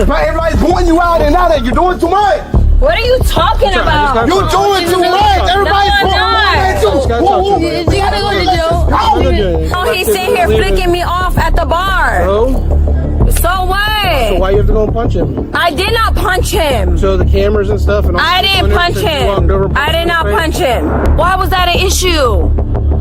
here. Everybody's pointing you out and out. You're doing too much. What are you talking about? You're doing too much. Everybody's pointing you. You gotta go to Joe. Oh, he's sitting here flicking me off at the bar. So what? So why you have to go and punch him? I did not punch him. So the cameras and stuff and all I didn't punch him. I did not punch him. Why was that an issue?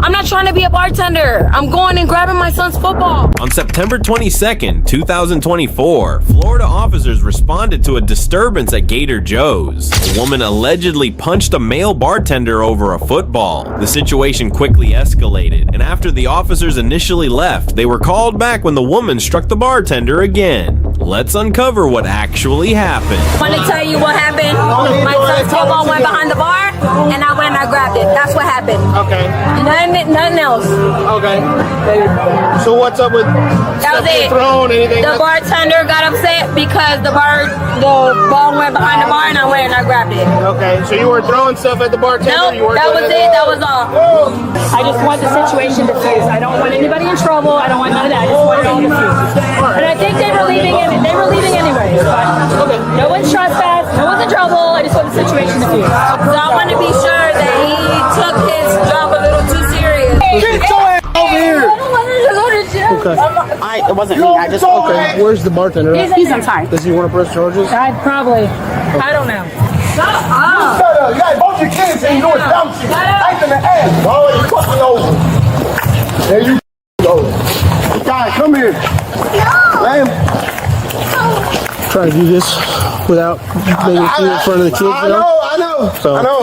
I'm not trying to be a bartender. I'm going and grabbing my son's football. On September 22nd, 2024, Florida officers responded to a disturbance at Gator Joe's. A woman allegedly punched a male bartender over a football. The situation quickly escalated, and after the officers initially left, they were called back when the woman struck the bartender again. Let's uncover what actually happened. I want to tell you what happened. My son's football went behind the bar, and I went and I grabbed it. That's what happened. Okay. Nothing else. Okay. So what's up with that was it. Thrown, anything? The bartender got upset because the ball went behind the bar and I went and I grabbed it. Okay. So you were throwing stuff at the bartender? No, that was it. That was all. I just want the situation diffused. I don't want anybody in trouble. I don't want none of that. I just want it all diffused. And I think they were leaving anyway. But no one's trespassed. No one's in trouble. I just want the situation diffused. So I want to be sure that he took his job a little too serious. Get your ass over here. I don't want him to go to jail. Okay. It wasn't me. I just Okay. Where's the bartender? He's inside. Does he want to press charges? I probably. I don't know. Shut up. Shut up. You got both your kids and you doing dumb shit. Life in the ass. Oh, you fucking over. There you go. Guy, come here. Ma'am. Try to do this without making it in front of the kids. I know.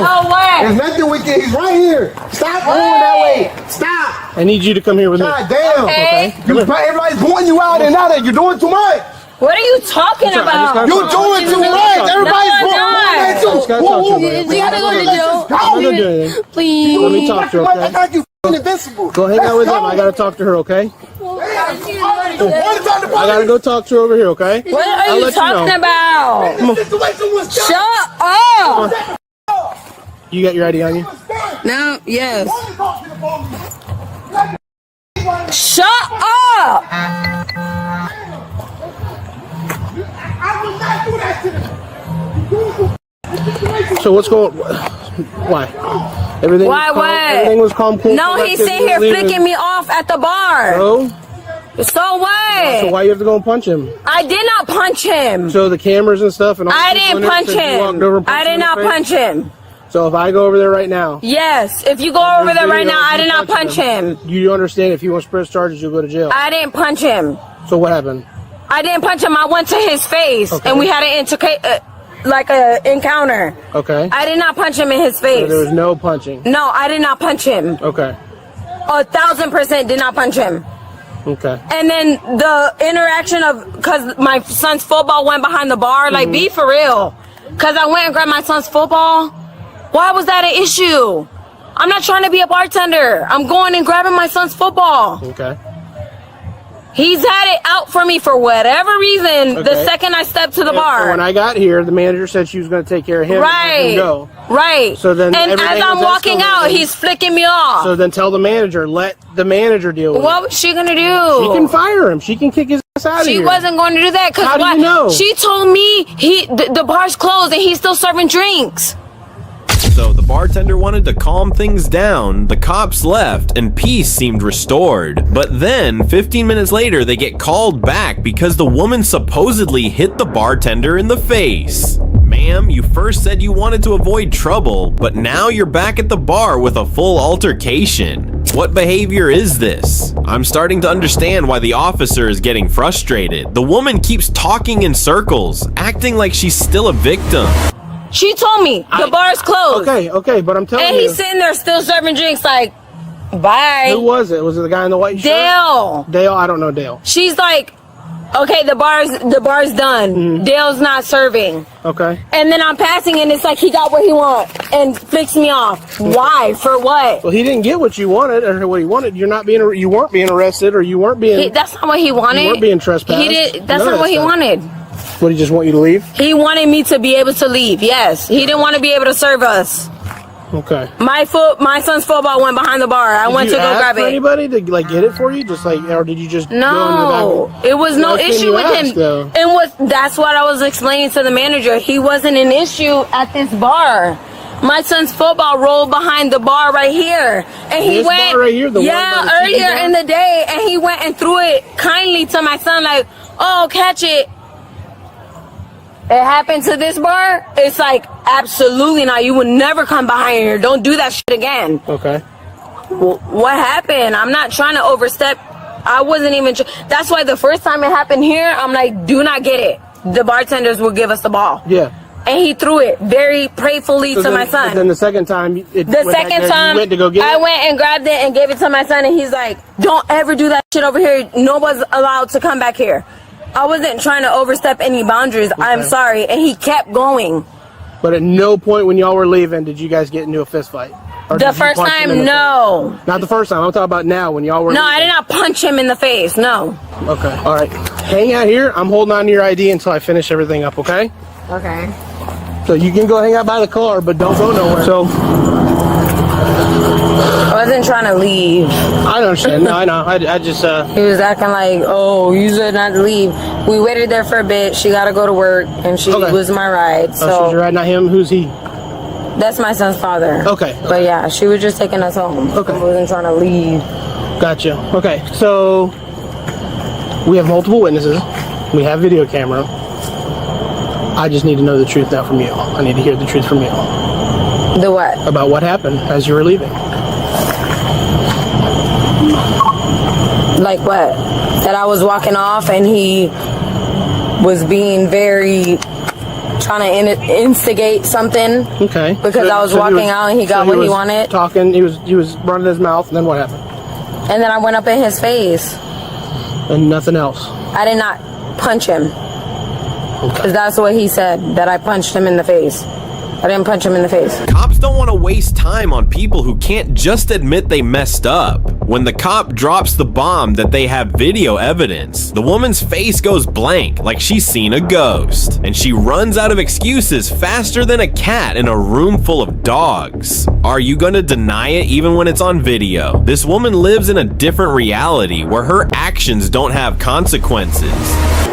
No way. There's nothing we can. He's right here. Stop going that way. Stop. I need you to come here with me. God damn. Okay. Everybody's pointing you out and out. You're doing too much. What are you talking about? You're doing too much. Everybody's pointing at you. Just gotta talk to him. You gotta go to Joe. I'm not gonna do anything. Please. Let me talk to her, I okay? got you invincible. Go hang out with him. I gotta talk to her, okay? I gotta go talk to her over here, okay? What are you talking about? Shut up. You got your ID on you? No, yes. Shut up. So what's going? Why? Everything. Why? Was calm, What? everything was calm. Cool, No, he's sitting here flicking me off at the bar. Oh. So what? So why you have to go and punch him? I did not punch him. So the cameras and stuff and all. I didn't punch him. I did not punch him. So if I go over there right now. Yes, if you go over there right now, I did not punch him. You understand? If he wants to press charges, you'll go to jail. I didn't punch him. So what happened? I didn't punch him. I went to his face, Okay. and we had an encounter. Okay. I did not punch him in his So face. there was no punching. No, I did not punch him. Okay. 1,000% did not punch him. Okay. And then the interaction of, because my son's football went behind the bar, like, be for real. Because I went and grabbed my son's football. Why was that an issue? I'm not trying to be a bartender. I'm going and grabbing my son's football. Okay. He's had it out for me for whatever reason the Okay. second I stepped to the So bar. when I got here, the manager said she was going to take care of him. Right. And let him go. Right. So then and everything as I'm was walking out, escalating. he's flicking me off. So then tell the manager, let the manager deal with What it. was she gonna do? She can fire him. She can kick his ass out of She here. wasn't going to do that How because do you know? She told me the bar's closed and he's still serving drinks. So the bartender wanted to calm things down, the cops left, and peace seemed restored. But then, 15 minutes later, they get called back because the woman supposedly hit the bartender in the face. Ma'am, you first said you wanted to avoid trouble, but now you're back at the bar with a full altercation. What behavior is this? I'm starting to understand why the officer is getting frustrated. The woman keeps talking in circles, acting like she's still a victim. She told me the bar's closed. Okay, but I'm telling And you. he's sitting there still serving drinks like, bye. Who was it? Was it the guy in the white shirt? Dale. Dale? I don't know Dale. She's like, okay, the bar's done. Dale's not serving. Okay. And then I'm passing and it's like he got what he wants and flicks me off. Why? For what? Well, he didn't get what you wanted or what he wanted. You weren't being arrested or you weren't being. That's not what he wanted. You weren't being trespassed. He did. That's None not of what that he stuff. wanted. What, he just want you to leave? He wanted me to be able to leave. Yes. He didn't want to be able to serve us. Okay. My son's football went behind the bar. I went to go grab for it. Anybody to like get it for you? Just like, or did you just No, go into the back? it was no Why couldn't issue you with ask, him. though? That's what I was explaining to the manager. He wasn't an issue at this bar. My son's football rolled behind the bar right here, and he This went. bar right here, the one by the tiki earlier bar? in the day, and he went and threw it kindly to my son, like, "Oh, catch it." It happened to this bar. It's like, absolutely not. You would never come behind here. Don't do that shit again. Okay. What happened? I'm not trying to overstep. I wasn't even. That's why the first time it happened here, I'm like, do not get it. The bartenders will give us the ball. Yeah. And he threw it very prayerfully to my son. Then the second time, you went to go get I it? went and grabbed it and gave it to my son, and he's like, "Don't ever do that shit over here. Nobody's allowed to come back here." I wasn't trying to overstep any boundaries. Okay. I'm sorry. And he kept going. But at no point when y'all were leaving did you guys get into a fist fight? The first time, no. Not the first time. I'm talking about now when y'all were No, leaving. I did not punch him in the face. No. Okay. All right. Hang out here. I'm holding on to your ID until I finish everything up, okay? Okay. So you can go hang out by the car, but don't go nowhere. So I wasn't trying to leave. I understand. No, I know. I just He was acting like, "Oh, you said not to leave." We waited there for a bit. She got to go to work, and she was my ride. So she's your ride, not him. Who's he? That's my son's father. Okay. But yeah, she was just taking us home. Okay. I wasn't trying to leave. Gotcha. Okay. So we have multiple witnesses. We have video camera. I just need to know the truth now from you. I need to hear the truth from you. The what? About what happened as you were leaving. Like what? That I was walking off and he was being very trying to instigate something. Okay. Because I was walking out and he got what he wanted. Talking. He was running his mouth. And then what happened? And then I went up in his face. And nothing else. I did not punch him. Because that's what he said, that I punched him in the face. I didn't punch him in the face. Cops don't want to waste time on people who can't just admit they messed up. When the cop drops the bomb that they have video evidence, the woman's face goes blank like she's seen a ghost. And she runs out of excuses faster than a cat in a room full of dogs. Are you gonna deny it even when it's on video? This woman lives in a different reality where her actions don't have consequences.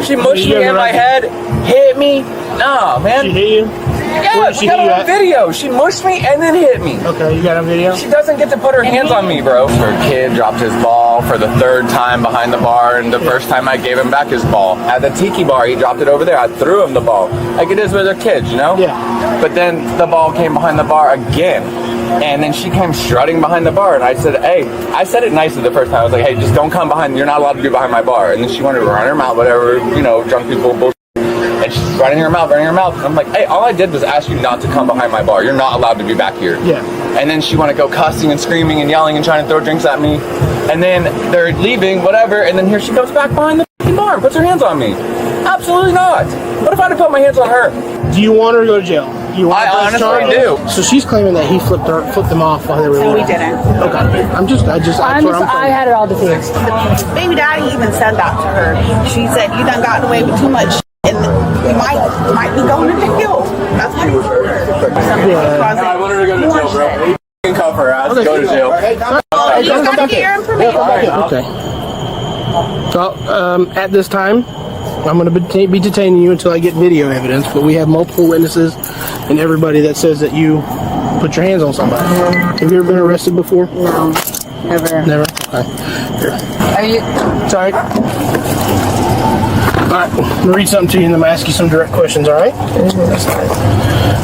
She mushed me in my head, hit me. Nah, man. She hit you? Yeah, we got it on video. She mushed me and then hit me. Okay, you got on video? She doesn't get to put her hands on me, bro. Her kid dropped his ball for the third time behind the bar, and the first time I gave him back his ball. At the tiki bar, he dropped it over there. I threw him the ball. Like it is with their kids, you know? Yeah. But then the ball came behind the bar again. And then she came strutting behind the bar, and I said, "Hey," I said it nicely the first time. I was like, "Hey, just don't come behind. You're not allowed to be behind my bar." And then she wanted to run her mouth, whatever, you know, drunk people bullshit. And she's running her mouth. And I'm like, "Hey, all I did was ask you not to come behind my bar. You're not allowed to be back here." Yeah. And then she wanted to go cussing and screaming and yelling and trying to throw drinks at me. And then they're leaving, whatever. And then here she goes back behind the bar and puts her hands on me. Absolutely not. What if I had to put my hands on her? Do you want her to go to jail? You want I her to press honestly charges? do. So she's claiming that he flipped them off while they were leaving. we didn't. Okay. I had it all defused. Baby daddy even said that to her. She said, "You done gotten away with too much, and you might be going to jail." That's what he told her. I want her to go to jail, bro. You can cuff her ass. Go to jail. Well, you just gotta get your information. Okay. So, at this time, I'm going to be detaining you until I get video evidence, but we have multiple witnesses and everybody that says that you put your hands on somebody. Have you ever been arrested before? No, never. Never? Okay. Here. Are you? Sorry. Alright, I'm going to read something to you and then I'm going to ask you some direct questions, alright?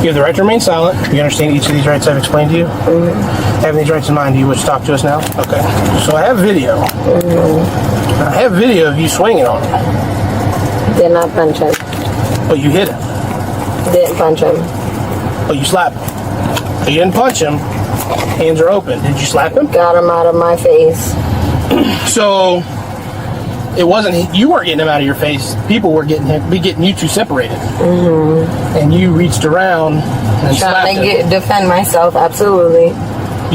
You have the right to remain silent. You understand each of these rights I've explained to you? Having these rights in mind, do you wish to talk to us now? Okay. So I have video. I have video of you swinging on him. Did not punch him. But you hit him. Didn't punch him. But you slapped him. But you didn't punch him. Hands are open. Did you slap him? Got him out of my face. So it wasn't, you weren't getting him out of your face. People were getting you two separated. And you reached around and slapped Trying to him. defend myself, absolutely.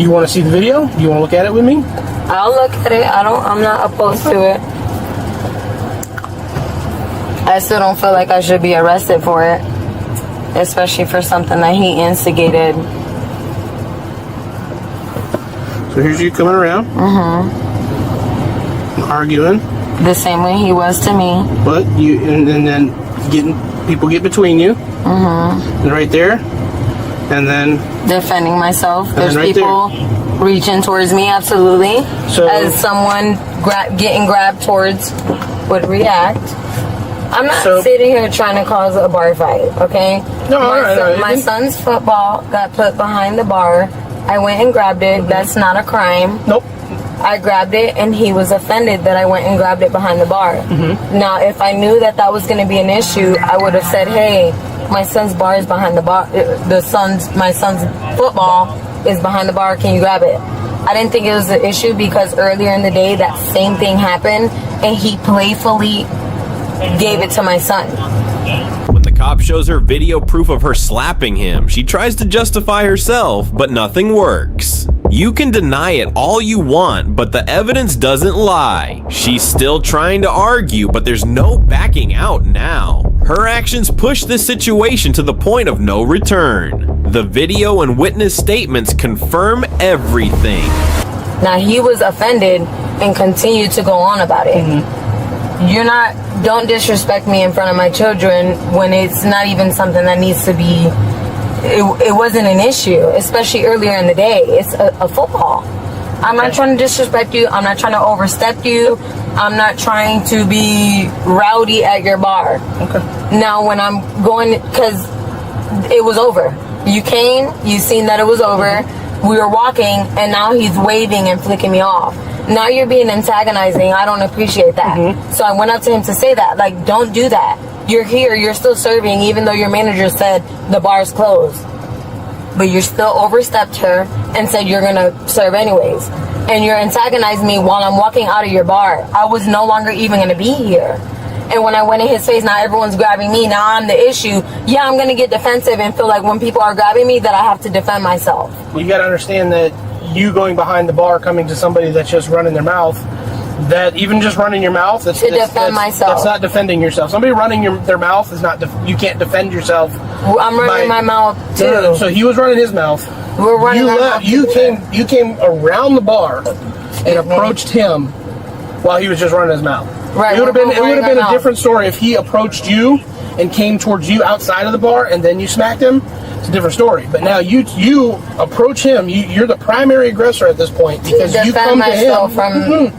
You want to see the video? You want to look at it with me? I'll look at it. I'm not opposed to it. I still don't feel like I should be arrested for it. Especially for something that he instigated. So here's you coming around. Arguing. The same way he was to me. But you, and then people get between you. And right there. And then Defending myself. There's right people reaching towards me, absolutely. So- as someone getting grabbed towards would react. I'm not sitting here trying to cause a bar fight, okay? No, my son's football got put behind the bar. I went and grabbed it. That's not a crime. Nope. I grabbed it, and he was offended that I went and grabbed it behind the bar. Now, if I knew that that was going to be an issue, I would have said, hey, my son's bar is behind the bar. My son's football is behind the bar. Can you grab it? I didn't think it was an issue because earlier in the day, that same thing happened, and he playfully gave it to my son. When the cop shows her video proof of her slapping him, she tries to justify herself, but nothing works. You can deny it all you want, but the evidence doesn't lie. She's still trying to argue, but there's no backing out now. Her actions push this situation to the point of no return. The video and witness statements confirm everything. Now, he was offended and continued to go on about it. Don't disrespect me in front of my children when it's not even something that needs to be, it wasn't an issue, especially earlier in the day. It's a football. I'm not trying to disrespect you. I'm not trying to overstep you. I'm not trying to be rowdy at your bar. Okay. Now, when I'm going, because it was over. You came, you seen that it was over. We were walking, and now he's waving and flicking me off. Now you're being antagonizing. I don't appreciate that. So I went up to him to say that. Like, don't do that. You're here. You're still serving, even though your manager said the bar's closed. But you still overstepped her and said you're going to serve anyways. And you're antagonizing me while I'm walking out of your bar. I was no longer even going to be here. And when I went in his face, now everyone's grabbing me. Now I'm the issue. Yeah, I'm going to get defensive and feel like when people are grabbing me that I have to defend myself. Well, you got to understand that you going behind the bar, coming to somebody that's just running their mouth, that even just running your mouth, that's myself. That's not defending yourself. Somebody running their mouth is not. You can't defend yourself. I'm running my mouth too. No. So he was running his mouth. We're running. You came around the bar and approached him while he was just running his mouth. Right. It would have been a different story if he approached you and came towards you outside of the bar and then you smacked him. It's a different story. But now you approach him. You're the primary aggressor at this point because you come to him.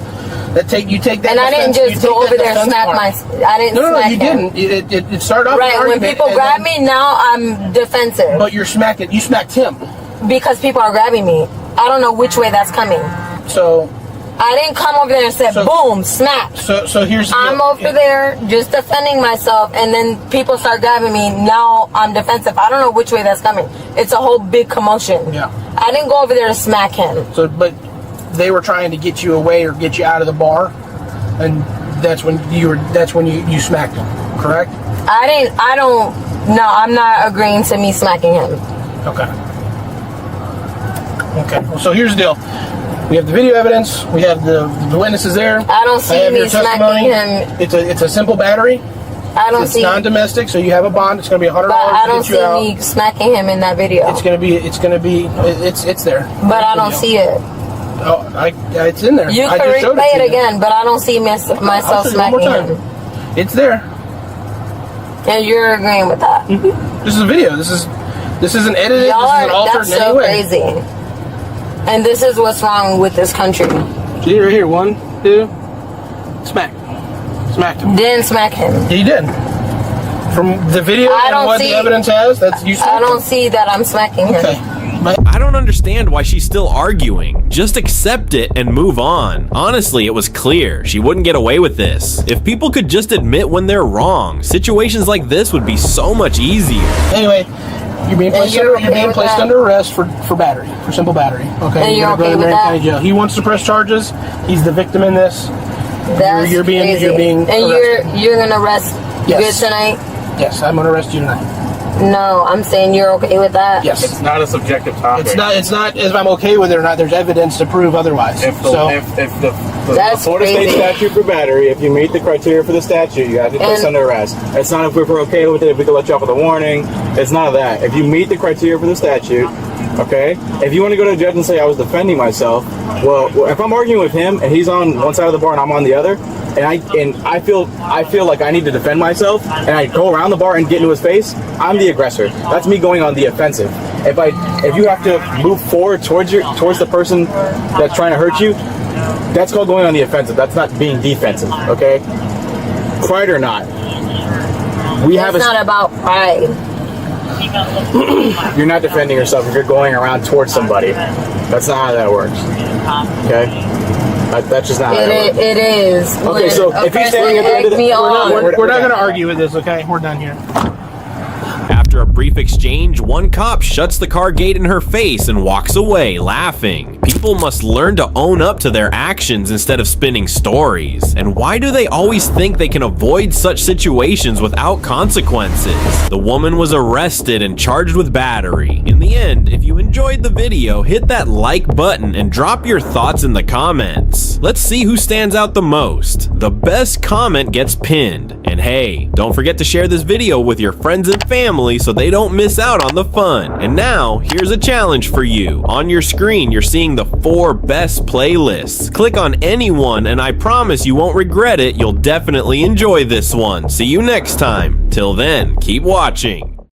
You take that. And I didn't just go over there and smack I didn't. No, you didn't. It started off right when people grab me. Now I'm defensive. But you smacked him because people are grabbing me. I don't know which way that's coming. So I didn't come over there and said boom, smack. So here's I'm over there just defending myself, and then people start grabbing me. Now I'm defensive. I don't know which way that's coming. It's a whole big commotion. Yeah. I didn't go over there to smack him. So, but they were trying to get you away or get you out of the bar, and that's when you smacked him, correct? No, I'm not agreeing to me smacking him. Okay. Well, so here's the deal. We have the video evidence. We have the witnesses there. I don't see me smacking him. It's a simple battery. It's non-domestic, so you have a bond. It's going to be $100 but I to don't get you out. see me smacking him in that video. It's there. But I don't see it. Oh, it's in there. You can replay it again, but I don't see myself smacking him. It's there. And you're agreeing with that. Mm-hmm. This is a video. This isn't edited. This isn't altered in any way. That's so crazy. And this is what's wrong with this country. See right here. 1, 2. Smacked him. Didn't smack him. He did. From the video and what the evidence has, that's you smacked I don't see that I'm smacking him. Okay. I don't understand why she's still arguing. Just accept it and move on. Honestly, it was clear. She wouldn't get away with this. If people could just admit when they're wrong, situations like this would be so much easier. Anyway, you're being placed under arrest for battery, for simple battery. Okay, and you're okay with that? County Jail. He wants to press charges. He's the victim in this. That's you're being and arrested. you're gonna arrest good tonight? Yes, I'm gonna arrest you tonight. No, I'm saying you're okay with that. Yes. It's not a subjective topic. It's not if I'm okay with it or not. There's evidence to prove otherwise. If the Florida State statute for battery, if you meet the criteria for the statute, you have to be placed under arrest. It's not if we're okay with it, if we can let you off with a warning. It's none of that. If you meet the criteria for the statute, Okay? If you want to go to the judge and say I was defending myself, well, if I'm arguing with him and he's on one side of the bar and I'm on the other, and I feel like I need to defend myself, and I go around the bar and get into his face, I'm the aggressor. That's me going on the offensive. If you have to move forward towards the person that's trying to hurt you, that's called going on the offensive. That's not being defensive. Okay? Pride or not, It's not about pride. you're not defending yourself if you're going around towards somebody. That's not how that works. Okay? That's just not how that works. It is. Okay, so if he's standing at the end of the... We're not going to argue with this, okay? We're done here. After a brief exchange, one cop shuts the car gate in her face and walks away, laughing. People must learn to own up to their actions instead of spinning stories. And why do they always think they can avoid such situations without consequences? The woman was arrested and charged with battery. In the end, if you enjoyed the video, hit that like button and drop your thoughts in the comments. Let's see who stands out the most. The best comment gets pinned. And hey, don't forget to share this video with your friends and family so they don't miss out on the fun. And now, here's a challenge for you. On your screen, you're seeing the 4 best playlists. Click on any one and I promise you won't regret it. You'll definitely enjoy this one. See you next time. Till then, keep watching.